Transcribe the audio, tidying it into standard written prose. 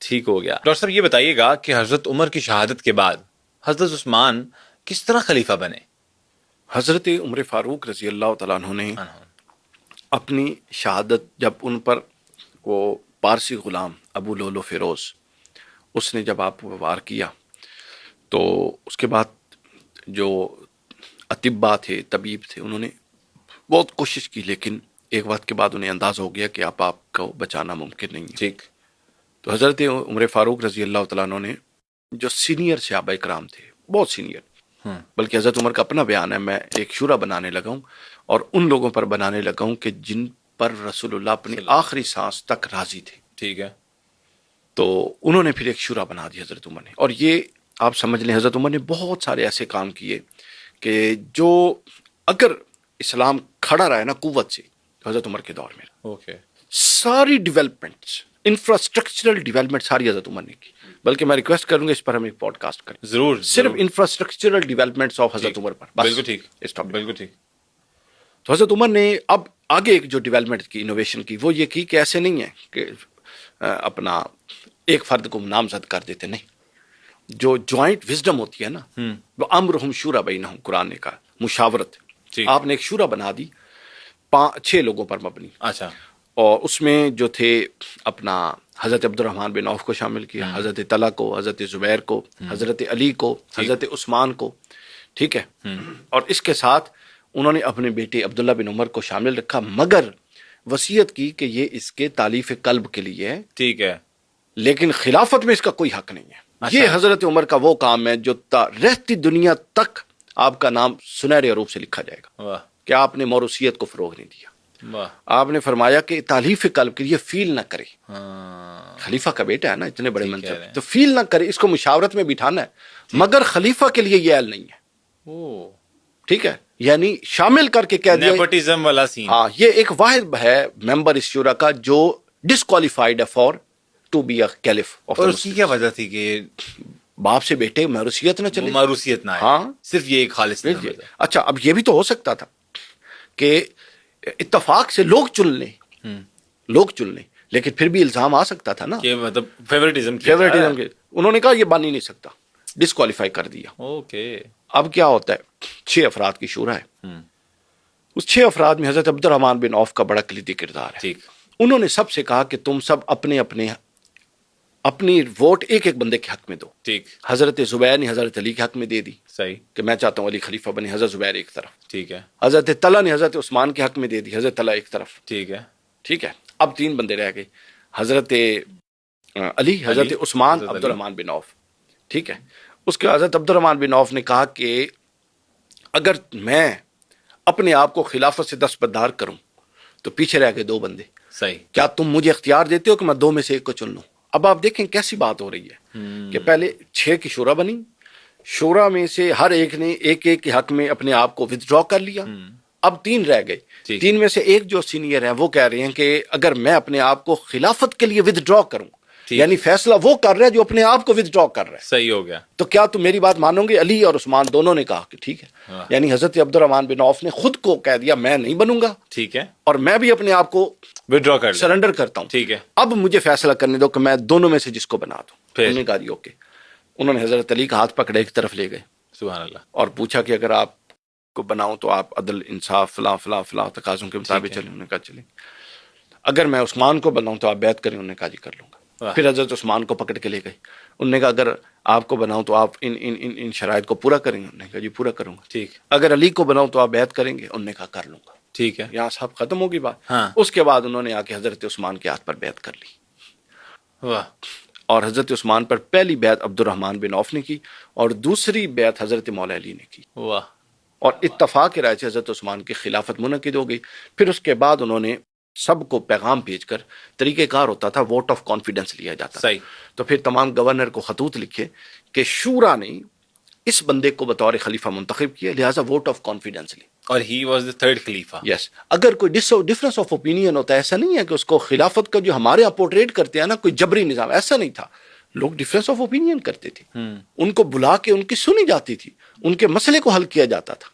ٹھیک ہو گیا. ڈاکٹر صاحب یہ بتائیے گا کہ حضرت عمر کی شہادت کے بعد حضرت عثمان کس طرح خلیفہ بنے؟ حضرت عمر فاروق رضی اللہ تعالیٰ عنہ نے اپنی شہادت جب ان پر وہ پارسی غلام ابو لولو فیروز اس نے جب آپ کو وار کیا تو اس کے بعد جو اطباء تھے طبیب تھے انہوں نے بہت کوشش کی، لیکن ایک وقت کے بعد انہیں اندازہ ہو گیا کہ آپ کو بچانا ممکن نہیں ہے. ٹھیک. تو حضرت عمر فاروق رضی اللہ تعالیٰ عنہ نے جو سینئر صحابہ کرام تھے، بہت سینئر، بلکہ حضرت عمر کا اپنا بیان ہے، میں ایک شورا بنانے لگا ہوں اور ان لوگوں پر بنانے لگا ہوں کہ جن پر رسول اللہ اپنی آخری سانس تک راضی تھے. ٹھیک ہے. تو انہوں نے پھر ایک شورا بنا دی حضرت عمر نے، اور یہ آپ سمجھ لیں حضرت عمر نے بہت سارے ایسے کام کیے کہ جو اگر اسلام کھڑا رہا ہے نا قوت سے تو حضرت عمر کے دور میں اوکے. ساری ڈیولپمنٹس، انفراسٹرکچرل ڈیولپمنٹ ساری حضرت عمر نے کی. بلکہ میں ریکویسٹ کروں گا اس پر ہم ایک پوڈ کاسٹ کریں ضرور. صرف انفراسٹرکچرل ڈیولپمنٹس آف حضرت عمر پر. بالکل ٹھیک. بالکل ٹھیک. تو حضرت عمر نے اب آگے ایک جو ڈیولپمنٹ کی، انوویشن کی، وہ یہ کی کہ ایسے نہیں ہے کہ اپنا ایک فرد کو نامزد کر دیتے، نہیں، جو جوائنٹ وزڈم ہوتی ہے نا، وہ امرہم شورا بینہم، قرآن نے کہا مشاورت. آپ نے ایک شورا بنا دی 6 لوگوں پر مبنی. اچھا. اور اس میں جو تھے اپنا حضرت عبد الرحمن بن عوف کو شامل کیا، حضرت طلحہ کو، حضرت زبیر کو، حضرت علی کو، حضرت عثمان کو. ٹھیک ہے. اور اس کے ساتھ انہوں نے اپنے بیٹے عبداللہ بن عمر کو شامل رکھا، مگر وصیت کی کہ یہ اس کے تالیف قلب کے لیے ہے. ٹھیک ہے. لیکن خلافت میں اس کا کوئی حق نہیں ہے. یہ حضرت عمر کا وہ کام ہے جو رہتی دنیا تک آپ کا نام سنہرے حروف سے لکھا جائے گا کہ آپ نے موروثیت کو فروغ نہیں دیا. آپ نے فرمایا کہ تالیف قلب کے لیے فیل نہ کرے. خلیفہ کا بیٹا ہے نا، اتنے بڑے منصب، تو فیل نہ کرے، اس کو مشاورت میں بٹھانا ہے، مگر خلیفہ کے لیے یہ اہل نہیں ہے. ٹھیک ہے، یعنی شامل کر کے کہہ دیا نیپوٹزم والا سین. ہاں، یہ ایک واحد ہے ممبر اس شورا کا جو ڈسکوالیفائڈ ہے for to be a calf. اور اس کی کیا وجہ تھی کہ باپ سے بیٹے موروثیت نہ چلے، موروثیت نہ آئے. ہاں، صرف یہ ایک خالص. اچھا، اب یہ بھی تو ہو سکتا تھا کہ اتفاق سے لوگ چن لیں، لیکن پھر بھی الزام آ سکتا تھا نا کہ مطلب فیورٹزم کے. انہوں نے کہا یہ بن ہی نہیں سکتا، ڈسکوالیفائی کر دیا. اوکے. اب کیا ہوتا ہے، 6 افراد کی شورا ہے. اس 6 افراد میں حضرت عبد الرحمن بن عوف کا بڑا کلیدی کردار ہے. ٹھیک. انہوں نے سب سے کہا کہ تم سب اپنی ووٹ ایک ایک بندے کے حق میں دو. ٹھیک. حضرت زبیر نے حضرت علی کے حق میں دے دی، صحیح، کہ میں چاہتا ہوں علی خلیفہ بنے، حضرت زبیر ایک طرف. ٹھیک ہے. حضرت طلحہ نے حضرت عثمان کے حق میں دے دی، حضرت طلحہ ایک طرف. ٹھیک ہے. ٹھیک ہے. اب 3 بندے رہ گئے، حضرت علی، حضرت عثمان، عبد الرحمن بن عوف. ٹھیک ہے. اس کے حضرت عبد الرحمن بن عوف نے کہا کہ اگر میں اپنے آپ کو خلافت سے دستبردار کروں تو پیچھے رہ گئے 2 بندے. صحیح. کیا تم مجھے اختیار دیتے ہو کہ میں 2 میں سے ایک کو چن لوں؟ اب آپ دیکھیں کیسی بات ہو رہی ہے کہ پہلے 6 کی شورا بنی، شورا میں سے ہر ایک نے ایک ایک کے حق میں اپنے آپ کو ودرا کر لیا. اب 3 رہ گئے. 3 میں سے ایک جو سینئر ہے وہ کہہ رہے ہیں کہ اگر میں اپنے آپ کو خلافت کے لیے ودرا کروں، یعنی فیصلہ وہ کر رہا ہے جو اپنے آپ کو ودرا کر رہا ہے. صحیح ہو گیا. تو کیا تم میری بات مانو گے؟ علی اور عثمان دونوں نے کہا کہ ٹھیک ہے. یعنی حضرت عبد الرحمن بن عوف نے خود کو کہہ دیا میں نہیں بنوں گا. ٹھیک ہے. اور میں بھی اپنے آپ کو ودرا کر سرنڈر کرتا ہوں. ٹھیک ہے. اب مجھے فیصلہ کرنے دو کہ میں دونوں میں سے جس کو بنا دوں. انہوں نے کہا جی اوکے. انہوں نے حضرت علی کا ہاتھ پکڑے ایک طرف لے گئے، سبحان اللہ، اور پوچھا کہ اگر آپ کو بناؤں تو آپ عدل، انصاف، فلاں فلاں فلاں تقاضوں کے مطابق چلیں. انہوں نے کہا چلیں. اگر میں عثمان کو بناؤں تو آپ بیعت کریں. انہوں نے کہا جی کر لوں گا. پھر حضرت عثمان کو پکڑ کے لے گئے. انہوں نے کہا اگر آپ کو بناؤں تو آپ ان شرائط کو پورا کریں گے. انہوں نے کہا جی پورا کروں گا. ٹھیک. اگر علی کو بناؤں تو آپ بیعت کریں گے. انہوں نے کہا کر لوں گا. ٹھیک ہے. یہاں صاحب ختم ہوگی بات. اس کے بعد انہوں نے آ کے حضرت عثمان کے ہاتھ پر بیعت کر لی. واہ. اور حضرت عثمان پر پہلی بیعت عبد الرحمن بن عوف نے کی اور دوسری بیعت حضرت مولا علی نے کی. واہ. اور اتفاق رائے سے حضرت عثمان کی خلافت منعقد ہو گئی. پھر اس کے بعد انہوں نے سب کو پیغام بھیج کر، طریقہ کار ہوتا تھا ووٹ آف کانفیڈنس لیا جاتا. صحیح. تو پھر تمام گورنر کو خطوط لکھے کہ شورا نے اس بندے کو بطور خلیفہ منتخب کیا، لہٰذا ووٹ آف کانفیڈنس لی. اور ہی واز دی 3rd خلیفہ. یس. اگر کوئی ڈفرنس آف اوپینین ہوتا ہے، ایسا نہیں ہے کہ اس کو خلافت کا جو ہمارے یہاں پورٹریٹ کرتے ہیں نا کوئی جبری نظام، ایسا نہیں تھا. لوگ ڈفرنس آف اوپینین کرتے تھے، ان کو بلا کے ان کی سنی جاتی تھی، ان کے مسئلے کو حل کیا جاتا تھا.